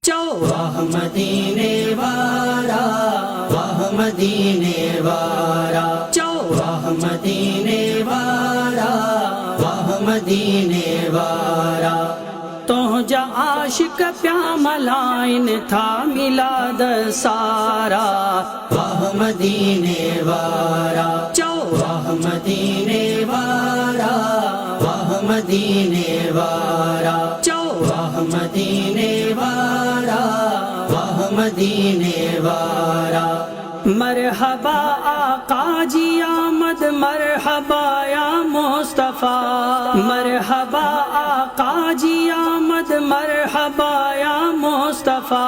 वाह मदीने वाला, वाह मदीने वाला, वाह मदीने वाला, वाह मदीने वाला। तो जा आशिक प्यामलाइन था मिलाद सारा, वाह मदीने वाला, वाह मदीने वाला, वाह मदीने वाला, वाह मदीने वाला, वाह मदीने वाला। मरहबा आका जी आमद, मरहबा या मुस्तफा, मरहबा आका जी आमद, मरहबा या मुस्तफा।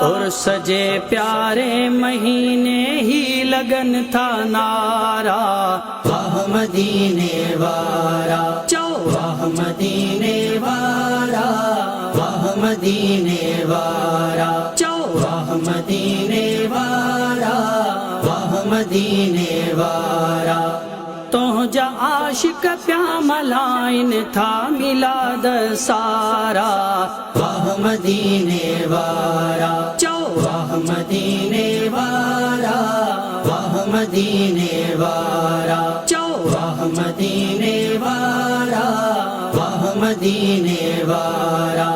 और सजे प्यारे महीने ही लगन था नारा, वाह मदीने वाला, वाह मदीने वाला, वाह मदीने वाला, वाह मदीने वाला, वाह मदीने वाला। तो जा आशिक प्यामलाइन था मिलाद सारा, वाह मदीने वाला, वाह मदीने वाला, वाह मदीने वाला, वाह मदीने वाला, वाह मदीने वाला।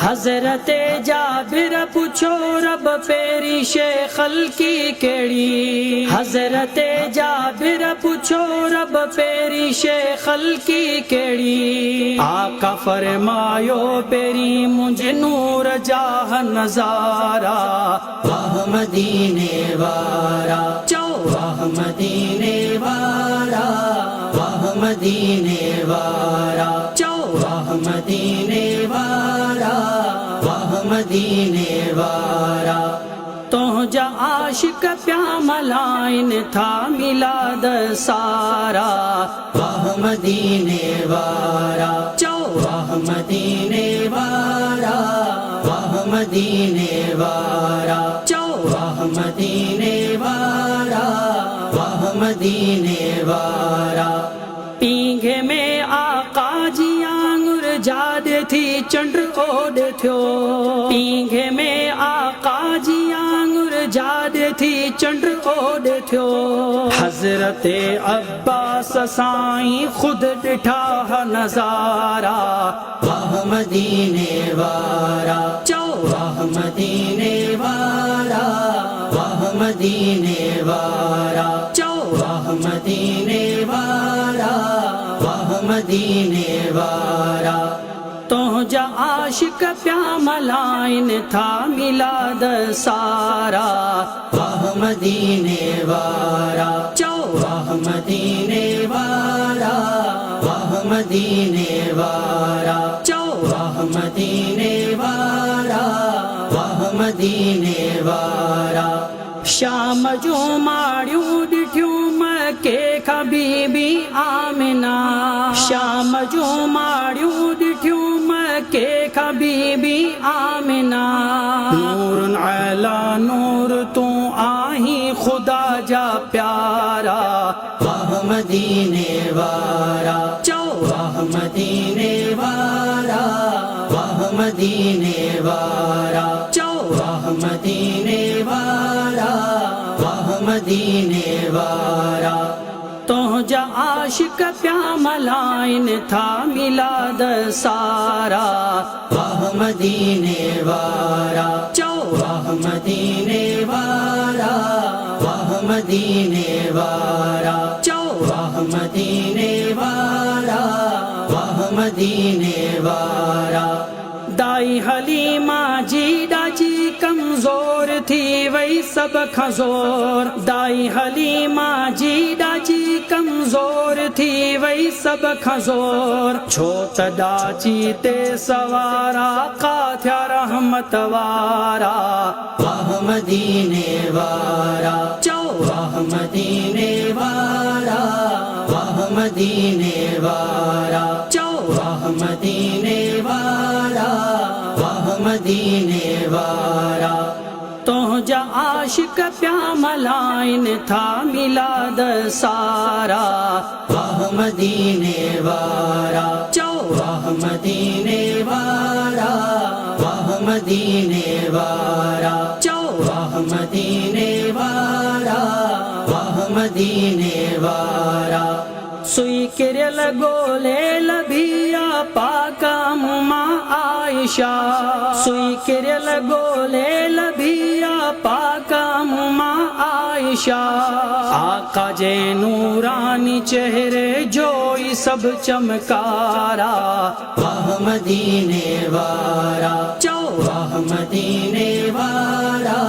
हजरत जाबिर पूछो रब पेरी शेखल की केड़ी, हजरत जाबिर पूछो रब पेरी शेखल की केड़ी। आका फरमायो पेरी मुझे नूर जाह नजारा, वाह मदीने वाला, वाह मदीने वाला, वाह मदीने वाला, वाह मदीने वाला, वाह मदीने वाला। तो जा आशिक प्यामलाइन था मिलाद सारा, वाह मदीने वाला, वाह मदीने वाला, वाह मदीने वाला, वाह मदीने वाला, वाह मदीने वाला। पींघे में आका जी आंगुर जादे थी चंड ओड थ्यो, पींघे में आका जी आंगुर जादे थी चंड ओड थ्यो। हजरत अब्बास साईं खुद डिठा नजारा, वाह मदीने वाला, वाह मदीने वाला, वाह मदीने वाला, वाह मदीने वाला, वाह मदीने वाला। तो जा आशिक प्यामलाइन था मिलाद सारा, वाह मदीने वाला, वाह मदीने वाला, वाह मदीने वाला, वाह मदीने वाला, वाह मदीने वाला। शाम जो माड़ियूं ॾिठियूं मके खां बीबी आमिना, शाम जो माड़ियूं ॾिठियूं मके खां बीबी आमिना। नूर अला नूर तूं आहीं खुदा जा प्यारा, वाह मदीने वाला, वाह मदीने वाला, वाह मदीने वाला, वाह मदीने वाला, वाह मदीने वाला। तो जा आशिक प्यामलाइन था मिलाद सारा, वाह मदीने वाला, वाह मदीने वाला, वाह मदीने वाला, वाह मदीने वाला, वाह मदीने वाला। दाई हलीमा जी डाची कमजोर थी वही सब खजोर, दाई हलीमा जी डाची कमजोर थी वही सब खजोर। छो त डाची ते सवारा का थिया रहमत वारा, वाह मदीने वाला, वाह मदीने वाला, वाह मदीने वाला, वाह मदीने वाला, वाह मदीने वाला। तो जा आशिक प्यामलाइन था मिलाद सारा, वाह मदीने वाला, वाह मदीने वाला, वाह मदीने वारा वाह मदीने वारा वाह मदीने वारा सुई किरल गोले लभिया पाका मुमा आयशा सुई किरल गोले लभिया पाका मुमा आयशा आका जे नूरानी चेहरे जोई सब चमकारा वाह मदीने वारा वाह मदीने वारा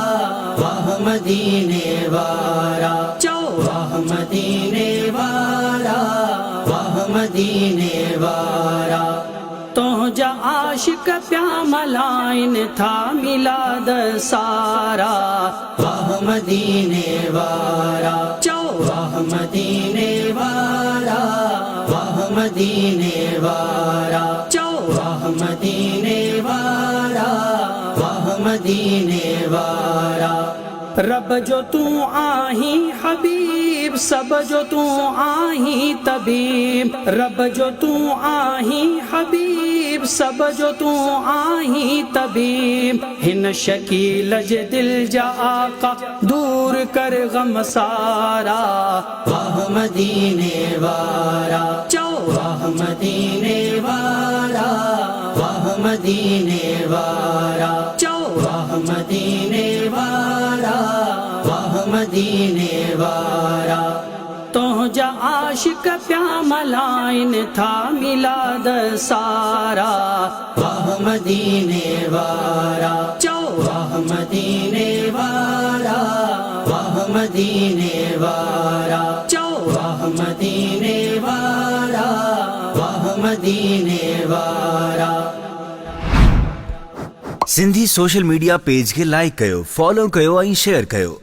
वाह मदीने वारा वाह मदीने वारा वाह मदीने वारा तो जा आशिक प्या मलाइन था मिलाद सारा वाह मदीने वारा वाह मदीने वारा वाह मदीने वारा वाह मदीने वारा वाह मदीने वारा रब जो तू आही हबीब सब जो तू आही तबीब रब जो तू आही हबीब सब जो तू आही तबीब हिन शकील जे दिल जा आका दूर कर गम सारा वाह मदीने वारा वाह मदीने वारा वाह मदीने वारा वाह मदीने वारा वाह मदीने वारा तो जा आशिक प्या मलाइन था मिलाद सारा वाह मदीने वारा वाह मदीने वारा वाह मदीने वारा वाह मदीने वारा वाह मदीने वारा सिंधी सोशल मीडिया पेज के लाइक कयो, फॉलो कयो ऐं शेयर कयो।